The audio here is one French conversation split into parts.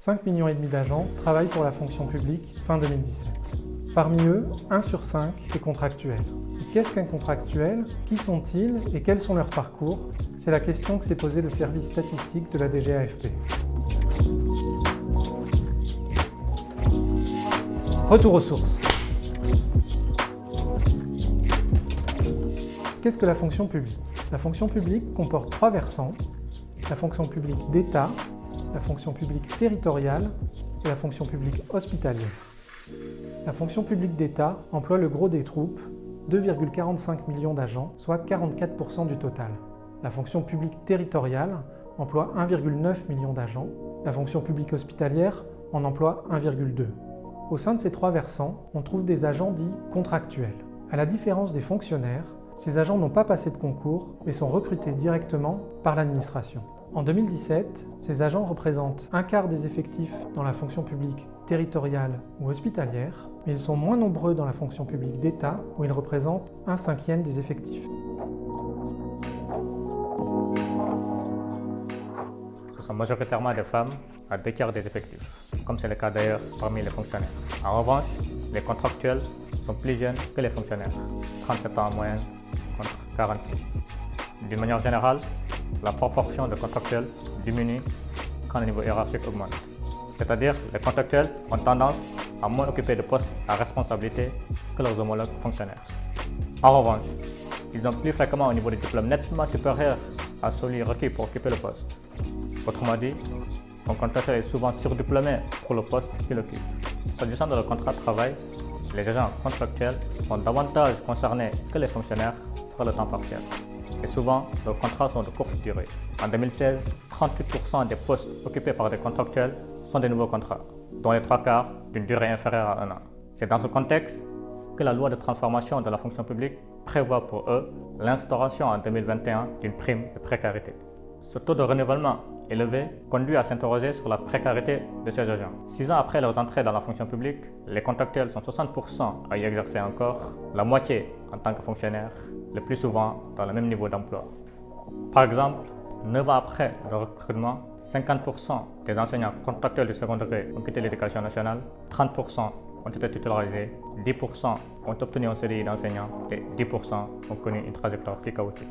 5,5 millions d'agents travaillent pour la fonction publique fin 2017. Parmi eux, 1 sur 5 est contractuel. Qu'est-ce qu'un contractuel? Qui sont-ils et quels sont leurs parcours? C'est la question que s'est posée le service statistique de la DGAFP. Retour aux sources. Qu'est-ce que la fonction publique? La fonction publique comporte 3 versants: la fonction publique d'État, la fonction publique territoriale et la fonction publique hospitalière. La fonction publique d'État emploie le gros des troupes, 2,45 millions d'agents, soit 44% du total. La fonction publique territoriale emploie 1,9 million d'agents. La fonction publique hospitalière en emploie 1,2. Au sein de ces 3 versants, on trouve des agents dits contractuels. À la différence des fonctionnaires, ces agents n'ont pas passé de concours, mais sont recrutés directement par l'administration. En 2017, ces agents représentent un quart des effectifs dans la fonction publique territoriale ou hospitalière, mais ils sont moins nombreux dans la fonction publique d'État, où ils représentent 1/5 des effectifs. Ce sont majoritairement des femmes à 2/3 des effectifs, comme c'est le cas d'ailleurs parmi les fonctionnaires. En revanche, les contractuels sont plus jeunes que les fonctionnaires, 37 ans en moyenne contre 46. D'une manière générale, la proportion de contractuels diminue quand le niveau hiérarchique augmente. C'est-à-dire les contractuels ont tendance à moins occuper de postes à responsabilité que leurs homologues fonctionnaires. En revanche, ils ont plus fréquemment un niveau de diplôme nettement supérieur à celui requis pour occuper le poste. Autrement dit, un contractuel est souvent surdiplômé pour le poste qu'il occupe. S'agissant de leur contrat de travail, les agents contractuels sont davantage concernés que les fonctionnaires par le temps partiel. Et souvent, leurs contrats sont de courte durée. En 2016, 38% des postes occupés par des contractuels sont des nouveaux contrats, dont les 3/4 d'une durée inférieure à 1 an. C'est dans ce contexte que la loi de transformation de la fonction publique prévoit pour eux l'instauration en 2021 d'une prime de précarité. Ce taux de renouvellement élevé conduit à s'interroger sur la précarité de ces agents. 6 ans après leur entrée dans la fonction publique, les contractuels sont 60% à y exercer encore, la moitié en tant que fonctionnaires, le plus souvent dans le même niveau d'emploi. Par exemple, 9 ans après le recrutement, 50% des enseignants contractuels du second degré ont quitté l'éducation nationale, 30% ont été titularisés, 10% ont obtenu un CDI d'enseignant et 10% ont connu une trajectoire plus chaotique.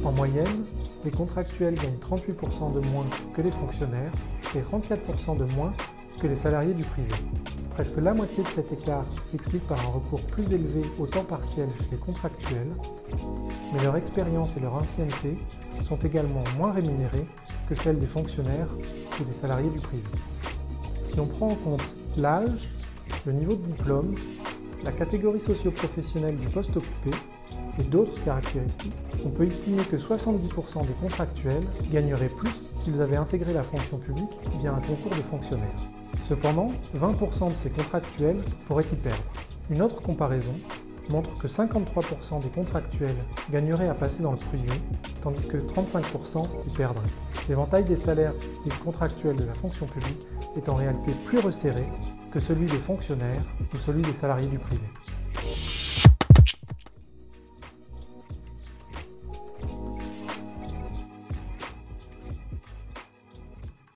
En moyenne, les contractuels gagnent 38% de moins que les fonctionnaires et 34% de moins que les salariés du privé. Presque la moitié de cet écart s'explique par un recours plus élevé au temps partiel chez les contractuels, mais leur expérience et leur ancienneté sont également moins rémunérées que celles des fonctionnaires ou des salariés du privé. Si on prend en compte l'âge, le niveau de diplôme, la catégorie socio-professionnelle du poste occupé et d'autres caractéristiques, on peut estimer que 70% des contractuels gagneraient plus s'ils avaient intégré la fonction publique via un concours de fonctionnaires. Cependant, 20% de ces contractuels pourraient y perdre. Une autre comparaison montre que 53% des contractuels gagneraient à passer dans le privé, tandis que 35% y perdraient. L'éventail des salaires des contractuels de la fonction publique est en réalité plus resserré que celui des fonctionnaires ou celui des salariés du privé.